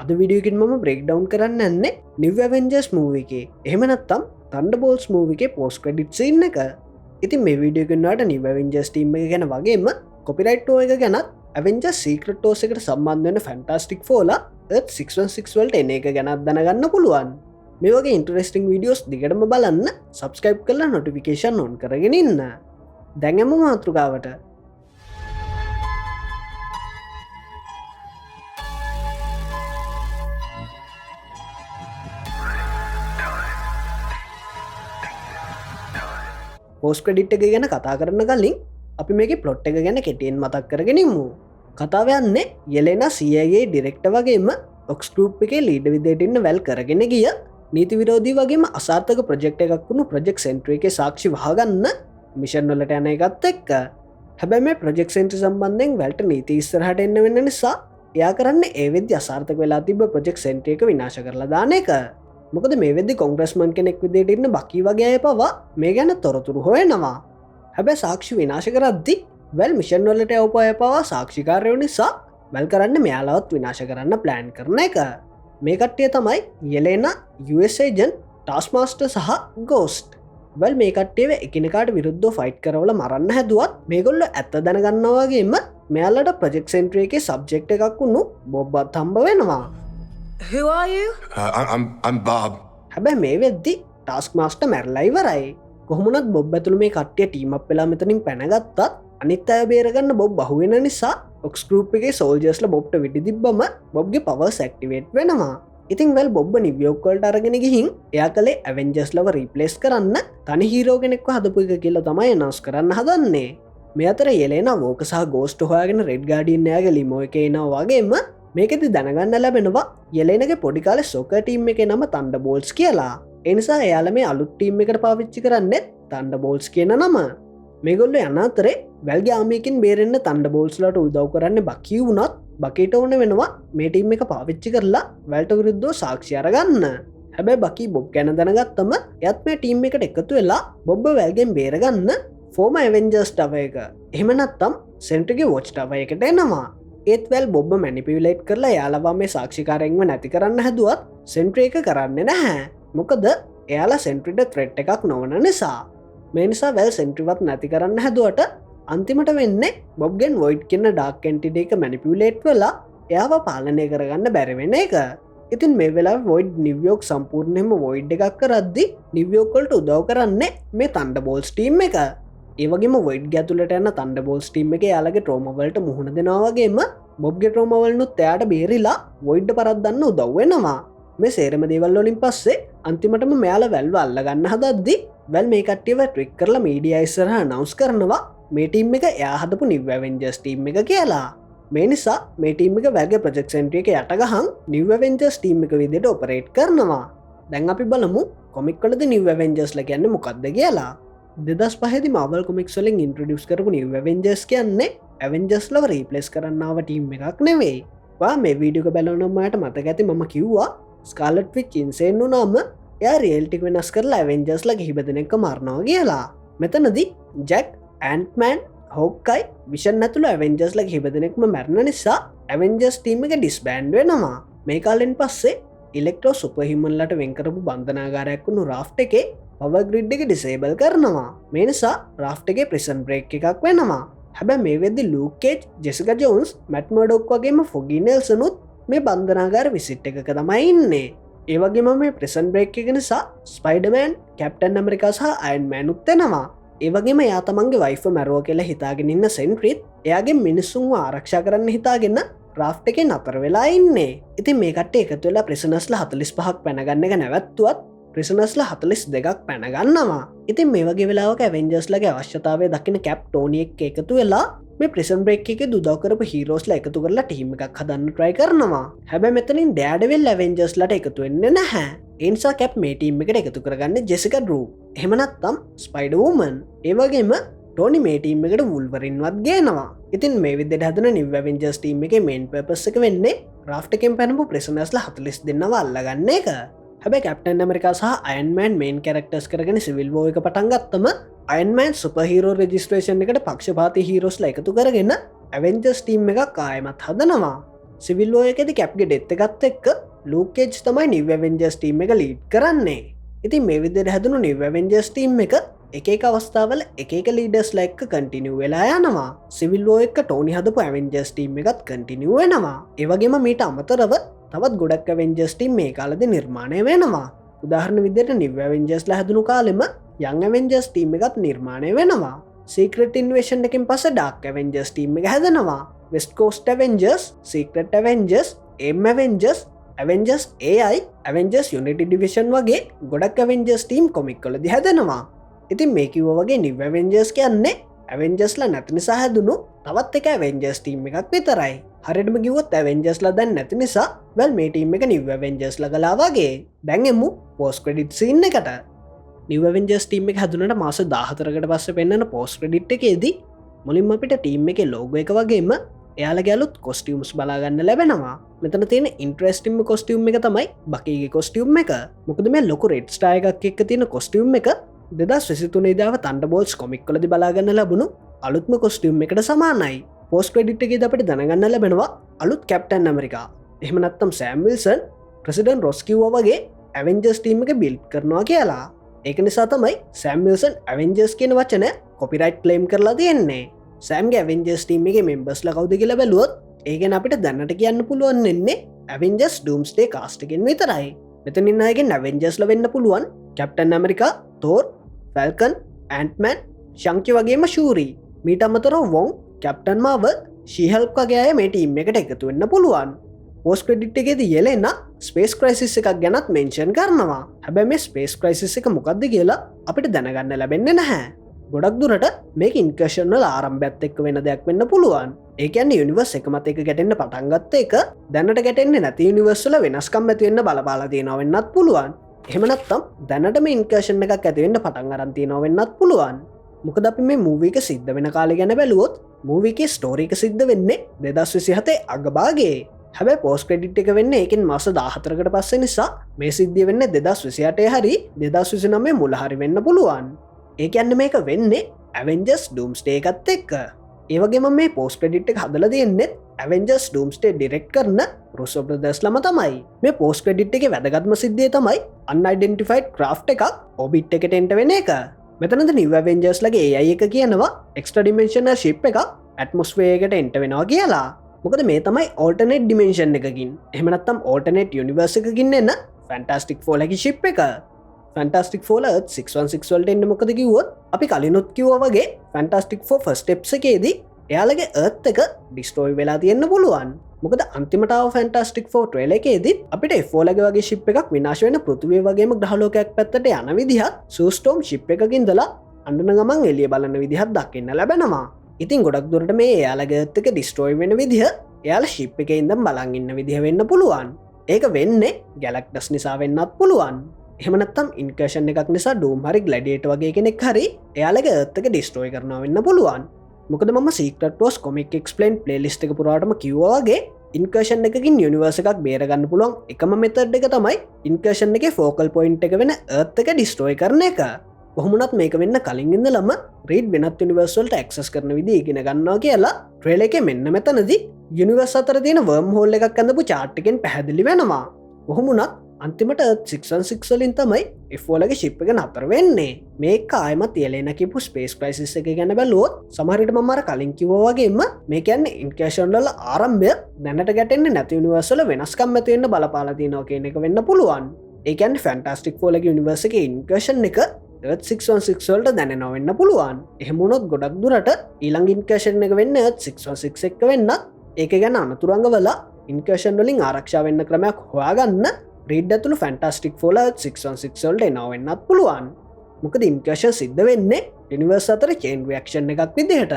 අද විඩියකින් මම break down කරන්න ඇන්නේ නිව වෙන්ජස් මූව එකේ එහෙමනත්තම් තන්ඩ බෝල්ස් මූව එකේ පෝස් ක්‍රඩිට් ඉන්න එක. ඉතින් මේ විඩියකන්නට නිව වෙන්ජස් ටීම එක ගැන වගේම කොපිරයිට්ෝ එක ගැනත් ඇවෙන්ජ සීක්‍රටෝස එකට සම්බන්ධවන ෆැන්ටස්ටික් ෆෝල 616 වලට එන එක ගැනත් දැනගන්න පුළුවන්. මේ වගේ ඉන්ටරෙස්ටිං වීඩියෝස් දිගටම බලන්න සබස්ක්‍රයිබ් කරලා නොටිෆිකේෂන් ඔන් කරගෙන ඉන්න. දැඟම මාතෘකාවට පෝස් ක්‍රඩිට් එක ගැන කතා කරන කලින් අපි මේක ප්ලොට් එක ගැන කෙටියෙන් මතක් කරගෙනමු. කතාවයන්නේ යෙලෙන සියගේ ඩිරෙක්ට වගේම ඔක්ස්කරප් එකේ ලීඩ විදේටන්න වැල් කරගෙන ගිය නීති විරෝධී වගේම අසාර්ථක ප්‍රජෙක්් එකක් වුණු ප්‍රජෙක්් සෙන්ට්‍ර එක සාක්ෂි වහගන්න මිෂන් වලට යන එකත් එක්ක. හැබැ මේ ප්‍රජෙක්් සෙන්ට්‍ර සම්බන්ධයෙන් වැල්ට නීති ඉස්සරහට එන්න වෙන්න නිසා එයා කරන්න ඒවෙද අසාර්ථක වෙලා තිබ ප්‍රජෙක්් සෙන්ට්‍ර එක විනාශ කරලා දාන එක. මොකද මේ වෙදදි කොංග්‍රස්මන් කෙනෙක් විදියට ඉන්න බකි වගේ පවා මේ ගැන තොරතුරු හොයනවා. හැබැ සාක්ෂි විනාශ කරද්දි වැල් මිෂන් වලට අවපය පවා සාක්ෂිකාරයෝ නිසා වැල් කරන්න මෙයාලවත් විනාශ කරන්න ප්ලෑන් කරන එක. මේ කට්ටිය තමයි යෙලෙන USAජන් ටස්මාස්ට සහ ගෝස්ට්. වැල් මේ කට්ටියව එකනකාට විරුද්ධ ෆයිට් කරවල මරන්න හැදුවත් මේගොල්ල ඇත්ත දැනගන්නවාගේම මෙයාලට ප්‍රජෙක්් සෙන්ට්‍ර එක සබ්ජෙක්් එකක් වුණු බොබ්බත් හම්බ වෙනවා. Who are you? I'm Bob. හැබැ මේ වෙද්දි ටස්ක් මාස්ට මැරලයිවරයි. කොහොමනත් බොබ් ඇතුළ මේ කට්ටිය ටීමක් වෙලා මෙතනින් පැනගත්තත් අනිත් අය බේරගන්න බොබ් බහුවෙන නිසා ඔක්ස්කරප් එකේ සෝල්ජස්ල බොබ්ට විඩි තිබ්බම බොබ්ගේ පවස් ඇක්ටිවේට් වෙනවා. ඉතින් වැල් බොබ් නිවියෝක්කොල්ට අරගෙන ගිහින් එයා කළේ ඇවෙන්ජස් ලව රීපලේස් කරන්න තනි හීරෝගෙනෙක්ව හදපු එක කියලා තමයි නස් කරන්න හදන්නේ. මේ අතර යෙලෙන වෝක සහ ගෝස්ට හොයාගෙන රෙඩ් ගාඩියන් යාගේ ලිමෝ එක එනවා වගේම මේකෙති දැනගන්න ලැබෙනවා යෙලෙනගේ පොඩිකාල සොක ටීම් එක නම තන්ඩ බෝල්ස් කියලා. එනිසා එයාල මේ අලුත් ටීම් එකට පාවිච්චි කරන්නෙත් තන්ඩ බෝල්ස් කියන නම. මේගොල්ල යනාතරේ වැල්ගේ ආමියකින් බේරෙන්න්න තන්ඩ බෝල්ස්ලට උදව් කරන්න බකී වුණත් බකීට ඕන වෙනවා මේ ටීම් එක පාවිච්චි කරලා වැල්ට විරුද්ධෝ සාක්ෂි අරගන්න. හැබැයි බකී බොබ් ගැන දැනගත්තම යත් මේ ටීම් එකට එකතු වෙලා බොබ්බ වැල්ගෙන් බේරගන්න ෆෝම ඇවෙන්ජර්ස් ටව එක එහෙමනත්තම් සෙන්ට්‍රගේ වෝච් ටව එකට එනවා. ඒත් වැල් බොබ්බ මැනිපිවිලේට් කරලා යාලවා මේ සාක්ෂිකාරෙන්ව නැති කරන්න හැදුවත් සෙන්ට්‍ර එක කරන්න නැහැ. මොකද එයාලා සෙන්ට්‍රිට ත්‍රෙට් එකක් නොවන නිසා. මේ නිසා වැල් සෙන්ට්‍රිවත් නැති කරන්න හැදුවට අන්තිමට වෙන්නේ බොබ්ගෙන් වොයිඩ් කියන්න ඩාක් කැන්ටිඩ එක මැනිපිවිලේට් වෙලා එයාව පාලනය කරගන්න බැරිවෙන එක. ඉතින් මේ වෙලා වොයිඩ් නිවියෝක් සම්පූර්ණයම වොයිඩ් එකක් කරද්දි නිවියෝකොල්ට උදව් කරන්නේ මේ තන්ඩ බෝල්ස් ටීම් එක. ඒවගේම වොයිඩ් ගැතුලට යන්න තන්ඩ බෝල්ස් ටීම් එක යාලගේ ට්‍රෝමවලට මුහුණ දෙනවාගේම බොබ්ගෙ ට්‍රෝමවලනුත් එයාට බේරිලා වොයිඩ් පරත්දන්න උදව්වෙනවා. මේ සේරම දේවල්ලොලින් පස්සේ අන්තිමටම මෙයාල වැල්ව අල්ලගන්න හදද්දි වැල් මේ කට්ටියව ට්‍රික් කරලා මීඩිය ඉස්සරහ නවස් කරනවා මේ ටීම් එක එයා හදපු නිවවෙන්ජස් ටීම් එක කියලා. මේ නිසා මේ ටීම් එක වැල්ගේ ප්‍රජෙක්් සෙන්ට්‍රිය එක යටගහන් නිවවෙන්ජස් ටීම් එක විදිට ඔපරේට් කරනවා. දැන් අපි බලමු කොමික්වලද නිවවෙන්ජස්ල කියන්න මොකක්ද කියලා. 2005 මවල් කොමික්ස් වලින් ඉන්ට්‍රොඩියුස් කරපු නිවවෙන්ජස් කියන්නේ ඇවෙන්ජස් ලව රීප්ලේස් කරන්නාව ටීම් එකක් නෙවෙයි. මේ වීඩියෝ බලනමට මතක ඇති මම කිව්වා ස්කාලට් විච් ඉන්සේන් වුනාම එයා රියල්ටික් වෙනස් කරලා ඇවෙන්ජස්ල හිබ දෙනෙක්ක මරණවා කියලා. මෙතනදි ජැක් ඇන්ට්මෑන් හෝකයි විෂන් ඇතුළ ඇවෙන්ජස්ල හිබ දෙනෙක්ම මැරණ නිසා ඇවෙන්ජස් ටීම් එක ඩිස්බෑන්ඩ් වෙනවා. මේ කාලෙන් පස්සේ ඉලෙක්ට්‍රෝ සුපහිමන්ලට වෙන්කරපු බන්ධනාගාරයක් වුණු රාෆ්ට එකේ පවග්‍රිඩ් එක ඩිසේබල් කරනවා. මේ නිසා රාෆ්ට එකේ ප්‍රිසන් බ්‍රේක් එකක් වෙනවා. හැබැ මේ වෙදදි ලූකේජ් ජෙසික ජෝන්ස් මැට්මඩොක් වගේම ෆොගිනල්සනුත් මේ බන්ධනාගාර විසිට් එකක තමයි ඉන්නේ. ඒවගේම මේ ප්‍රසන් බ්‍රේක් එක නිසා ස්පයිඩමෑන් කැප්ටන් ඇමරිකා සහ අයින්මෑන් උත්තෙනවා. ඒවගේම යා තමන්ගේ වයිෆ මැරුව කියලා හිතාගෙන ඉන්න සෙන්ට්‍රීත් එයාගේ මිනිස්සුන්ව ආරක්ෂා කරන්න හිතාගන්න රාෆ්ට එක නතර වෙලා ඉන්නේ. ඉතින් මේ කට්ට එකතු වෙලා ප්‍රිසනස්ල 45ක් පැනගන්න එක නැවැත්තුවත් ප්‍රිසනස්ල 42ක් පැනගන්නවා. ඉතින් මේ වගේ වෙලාවක ඇවෙන්ජර්ස්ලගේ අවශ්‍යතාවය දකින කැප් ටෝනියෙක් එකතු වෙලා මේ ප්‍රිසන් බ්‍රේක් එක දුදවකරපු හීරෝස්ල එකතු කරලා ටීම එකක් හදන්න ට්‍රයි කරනවා. හැබැ මෙතනින් ඩෑඩවෙල් ඇවෙන්ජර්ස්ලට එකතු වෙන්න නැහැ. ඒන්සා කැප් මේ ටීම් එකට එකතු කරගන්න ජෙසික ඩරූ එහෙමනත්තම් ස්පයිඩ වූමන් ඒවගේම ටෝනි මේ ටීම් එකට වුල්වරින්වත් ගේනවා. ඉතින් මේ විදිහට හදන නිව් ඇවෙන්ජර්ස් ටීම් එකේ මේන් පර්පස් එක වෙන්නේ රාෆ්ට් එකෙන් පැනපු ප්‍රිසනර්ස්ලා 42 දෙනාව අල්ලගන්න එක. හැබැයි කැප්ටන් ඇමරිකා සහ අයන්මෑන් මේන් කැරක්ටර්ස් කරගෙන සිවිල් වෝ එක පටන් ගත්තම අයන්මෑන් සුපර්හීරෝ රෙජිස්ට්‍රේෂන් එකට පක්ෂපාතී හීරෝස්ලා එකතු කරගෙන ඇවෙන්ජර්ස් ටීම් එකක් ආයෙමත් හදනවා. සිවිල් වෝ එකේදී කැප්ගේ ඩෙත් එකත් එක්ක ලූක් කේජ් තමයි නිව් ඇවෙන්ජර්ස් ටීම් එක ලීඩ් කරන්නේ. ඉතින් මේ විදිහට හැදුණු නිව් ඇවෙන්ජර්ස් ටීම් එක එක අවස්ථාවල එක ලීඩර්ස්ලා එක්ක කන්ටිනියු වෙලා යනවා. සිවිල් වෝ එක ටෝනි හදපු ඇවෙන්ජර්ස් ටීම් එකත් කන්ටිනියු වෙනවා. ඒ වගේම මීට අමතරව තවත් ගොඩක් ඇවෙන්ජර්ස් ටීම් මේ කාලෙදී නිර්මාණය වෙනවා. උදාහරණ විදිහට නිව් ඇවෙන්ජර්ස්ලා හැදුණු කාලෙම යං ඇවෙන්ජර්ස් ටීම් එකත් නිර්මාණය වෙනවා. සීක්‍රට් ඉන්වේෂන් එකකින් පස්සේ ඩාර්ක් ඇවෙන්ජර්ස් ටීම් එක හැදෙනවා. West Coast Avengers, Secret Avengers, M Avengers, Avengers AI, Avengers Unity Division වගේ ගොඩක් ඇවෙන්ජර්ස් ටීම් කොමික් වලදී හැදෙනවා. ඉතින් මේ කිව්වා වගේ නිව් ඇවෙන්ජර්ස් කියන්නේ ඇවෙන්ජර්ස්ලා නැති නිසා හැදුණු තවත් එක ඇවෙන්ජර්ස් ටීම් එකක් විතරයි. හරියටම කිව්වොත් ඇවෙන්ජර්ස්ලා දැන් නැති නිසා වෙල් මේ ටීම් එක නිව් ඇවෙන්ජර්ස්ලා ගලා වගේ. දැන් එමු පෝස්ට් ක්‍රෙඩිට් සීන් එකට. නිව් ඇවෙන්ජර්ස් ටීම් එක හැදුනට මාස 14කට පස්සේ පෙන්වන පෝස්ට් ක්‍රෙඩිට් එකේදී මුලින්ම අපිට ටීම් එකේ ලෝගෝ එක වගේම එයාලගේ අලුත් කොස්ටියුම්ස් බලාගන්න ලැබෙනවා. මෙතන තියෙන ඉන්ට්‍රෙස්ටිංම කොස්ටියුම් එක තමයි බකීගේ කොස්ටියුම් එක. මොකද මේ ලොකු රෙඩ් ස්ටාර් එකක් එක්ක තියෙන කොස්ටියුම් එක 2023 ඉදාව තන්ඩර්බෝල්ට්ස් කොමික් වලදී බලාගන්න ලැබුණු අලුත්ම කොස්ටියුම් එකට සමානයි. පෝස්ට් ක්‍රෙඩිට් එකේදී අපිට දැනගන්න ලැබෙනවා අලුත් කැප්ටන් ඇමරිකා. එහෙම නැත්නම් සෑම් විල්සන් ප්‍රෙසිඩන්ට් රොස් කිව්වා වගේ ඇවෙන්ජර්ස් ටීම් එක බිල්ඩ් කරනවා කියලා. ඒක නිසා තමයි සෑම් විල්සන් ඇවෙන්ජර්ස් කියන වචනය කොපිරයිට් ක්ලේම් කරලා තියෙන්නේ. සෑම්ගේ ඇවෙන්ජර්ස් ටීම් එකේ මෙම්බර්ස්ලා කවුද කියලා බැලුවොත් ඒ ගැන අපිට දැනට කියන්න පුළුවන් වෙන්නේ ඇවෙන්ජර්ස් ඩූම්ස්ඩේ කාස්ට් එකෙන් විතරයි. මෙතනින් අයගෙන් ඇවෙන්ජර්ස්ලා වෙන්න පුළුවන් captain America, Thor, falcon, Ant-Man, ශංකි වගේම ෂූරි. මීට අමතරව වොන්, කැප්ටන් මාවල්, ෂී-හල්ක් වගේ අය මේ ටීම් එකට එකතු වෙන්න පුළුවන්. පෝස්ට් ක්‍රෙඩිට් එකේදී යෙලෙන ස්පේස් ක්‍රයිසිස් එකක් ගැනත් මෙන්ෂන් කරනවා. හැබැයි මේ ස්පේස් ක්‍රයිසිස් එක මොකක්ද කියලා අපිට දැනගන්න ලැබෙන්නේ නැහැ. ගොඩක් දුරට මේක ඉන්කර්ෂන් වල ආරම්භයත් එක්ක වෙන දෙයක් වෙන්න පුළුවන්. ඒ කියන්නේ යුනිවර්ස් එක මත එක ගැටෙන්න පටන් ගත්ත එක දැනට ගැටෙන්නේ නැති යුනිවර්ස් වල වෙනස්කම් ඇති වෙන්න බලපාලා තියෙනවා වෙන්නත් පුළුවන්. එහෙම නැත්නම් දැනට මේ ඉන්කර්ෂන් එකක් ඇති වෙන්න පටන් අරන් තියෙනවා වෙන්නත් පුළුවන්. මොකද අපි මේ මූවී එක සිද්ධ වෙන කාලේ ගැන බැලුවොත් මූවී එකේ ස්ටෝරි එක සිද්ධ වෙන්නේ 2027 අගභාගයේ. හැබැයි පෝස්ට් ක්‍රෙඩිට් එක වෙන්නේ ඒකෙන් මාස 14කට පස්සේ නිසා මේ සිද්ධිය වෙන්නේ 2028 හරි 2029 මුල හරි වෙන්න පුළුවන්. ඒ කියන්නේ මේක වෙන්නේ ඇවෙන්ජර්ස් ඩූම්ස්ඩේ එකත් එක්ක. ඒ වගේම මේ පෝස්ට් ක්‍රෙඩිට් එක හදලා තියෙන්නේ ඇවෙන්ජර්ස් ඩූම්ස්ඩේ ඩිරෙක්ට් කරන රුසෝ බ්‍රදර්ස්ලාම තමයි. මේ පෝස්ට් ක්‍රෙඩිට් එකේ වැදගත්ම සිද්ධිය තමයි අන්අයිඩෙන්ටිෆයිඩ් ක්‍රාෆ්ට් එකක් ඔබිට් එකට එන්ටර් වෙන එක. මෙතනද නිව් ඇවෙන්ජර්ස්ලාගේ AI එක කියනවා එක්ස්ට්‍රා ඩිමෙන්ෂනල් ෂිප් එකක් ඇට්මොස්ෆියර් එකට එන්ටර් වෙනවා කියලා. මොකද මේ තමයි ඕල්ටර්නේට් ඩිමෙන්ෂන් එකකින් එහෙම නැත්නම් ඕල්ටර්නේට් යුනිවර්ස් එකකින් එන ෆැන්ටස්ටික් ෆෝර් ලගේ ෂිප් එක. ෆැන්ටස්ටික් ෆෝර් Earth 616 වලට එන්නේ මොකද කිව්වොත් අපි කලිනුත් කිව්වා වගේ ෆැන්ටස්ටික් ෆෝර් ෆස්ට් ස්ටෙප්ස් එකේදී එයාලගේ Earth එක ඩිස්ට්‍රොයි වෙලා තියෙන්න පුළුවන්. මොකද අන්තිමට ආව ෆැන්ටස්ටික් ෆෝර් ට්‍රේලර් එකේදී අපිට F4 ලගේ වගේ ෂිප් එකක් විනාශ වෙන පෘථිවිය වගේම ග්‍රහලෝකයක් පැත්තට යන විදිහත් සූස්ටෝම් ෂිප් එකකින් ඉඳලා අඬන ගමන් එළිය බලන විදිහත් දකින්න ලැබෙනවා. ඉතින් ගොඩක් දුරට මේ එයාලගේ Earth එක ඩිස්ට්‍රොයි වෙන විදිහ එයාලා ෂිප් එකේ ඉඳන් බලන් ඉන්න විදිහ වෙන්න පුළුවන්. ඒක වෙන්නේ ගැලැක්ටස් නිසා වෙන්නත් පුළුවන්. එහෙම නැත්නම් ඉන්කර්ෂන් එකක් නිසා ඩූම් හරි ග්ලැඩියේටර් වගේ කෙනෙක් හරි එයාලගේ Earth එක ඩිස්ට්‍රොයි කරනවා වෙන්න පුළුවන්. මොකද මම secret wars comic explain playlist එක පුරාටම කිව්වා වගේ ඉන්කර්ෂන් එකකින් යුනිවර්ස් එකක් බේරගන්න පුළුවන් එකම මෙතඩ් එක තමයි ඉන්කර්ෂන් එකේ ෆෝකල් පොයින්ට් එක වෙන Earth එක ඩිස්ට්‍රොයි කරන එක. කොහොමුණත් මේක වෙන්න කලින් ඉඳලම රීඩ් වෙනත් යුනිවර්ස් වලට ඇක්සස් කරන විදිහ ඉගෙන ගන්නවා කියලා ට්‍රේලර් එකේ මෙන්න මෙතනදී යුනිවර්ස් අතර තියෙන වර්ම් හෝල් එකක් අඳපු chart එකෙන් පැහැදිලි වෙනවා. කොහොමුණත් අන්තිමට Earth 616 වලින් තමයි F4 ලගේ ෂිප් එක නතර වෙන්නේ. මේක ආයෙමත් යෙලෙන කියපු ස්පේස් ක්‍රයිසිස් එක ගැන බැලුවොත් සමහර විට මම අර කලින් කිව්වා වගේම මේ කියන්නේ ඉන්කර්ෂන් වල ආරම්භය දැනට ගැටෙන්නේ නැති යුනිවර්ස් වල වෙනස්කම් ඇති වෙන්න බලපාලා තියෙනවා කියන එක වෙන්න පුළුවන්. ඒ කියන්නේ ෆැන්ටස්ටික් ෆෝර් ලගේ යුනිවර්ස් එකේ ඉන්කර්ෂන් එක Earth 616 වලට දැනෙනවා වෙන්න පුළුවන්. එහෙම වුණොත් ගොඩක් දුරට ඊළඟ ඉන්කර්ෂන් එක වෙන්නේ Earth 616 එක වෙන්නත් ඒක ගැන අනතුරංගවල ඉන්කර්ෂන් වලින් ආරක්ෂා වෙන්න ක්‍රමයක් හොයාගන්න රීඩ් ඇතුළු ෆැන්ටස්ටික් ෆෝර් 616 වලට එනවා වෙන්නත් පුළුවන්. මොකද ඉන්කර්ෂන් සිද්ධ වෙන්නේ යුනිවර්ස් අතර චේන් රියැක්ෂන් එකක් විදිහට.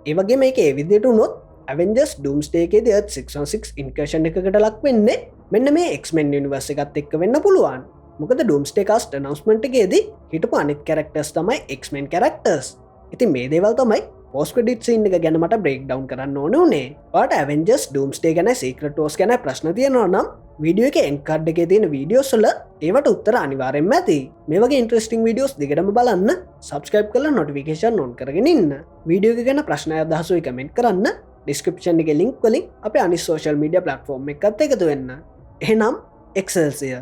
ඒ වගේ මේක ඒ විදිහට වුණොත් ඇවෙන්ජර්ස් ඩූම්ස්ඩේ එකේදී Earth 616 ඉන්කර්ෂන් එකකට ලක් වෙන්නේ මෙන්න මේ X-Men යුනිවර්ස් එකත් එක්ක වෙන්න පුළුවන්. මොකද ඩූම්ස්ඩේ කාස්ට් අනවුන්ස්මන්ට් එකේදී හිටපු අනිත් කැරක්ටර්ස් තමයි X-Men කැරක්ටර්ස්. ඉතින් මේ දේවල් තමයි පෝස්ට් ක්‍රෙඩිට් සීන් එක ගැන මට බ්‍රේක් ඩවුන් කරන්න ඕනේ උනේ. ඔයාලට ඇවෙන්ජර්ස් ඩූම්ස්ඩේ ගැන සීක්‍රට් වෝර්ස් ගැන ප්‍රශ්න තියෙනවා නම් වීඩියෝ එකේ එන්ඩ් කාඩ් එකේ තියෙන වීඩියෝස් වල ඒවට උත්තර අනිවාර්යෙන්ම ඇති. මේ වගේ ඉන්ටරෙස්ටිං වීඩියෝස් දිගටම බලන්න සබ්ස්ක්‍රයිබ් කරලා නොටිෆිකේෂන් ඔන් කරගෙන ඉන්න. වීඩියෝ එක ගැන ප්‍රශ්න අදහස් ඔය කමෙන්ට් කරන්න. ඩිස්ක්‍රපෂන් එක ලින්ක් වලින් අප අනි සෝශල් මීඩිය පලටෆෝර්ම් එකත් එකතු වෙන්න. එහෙනම් එක්සල්සිය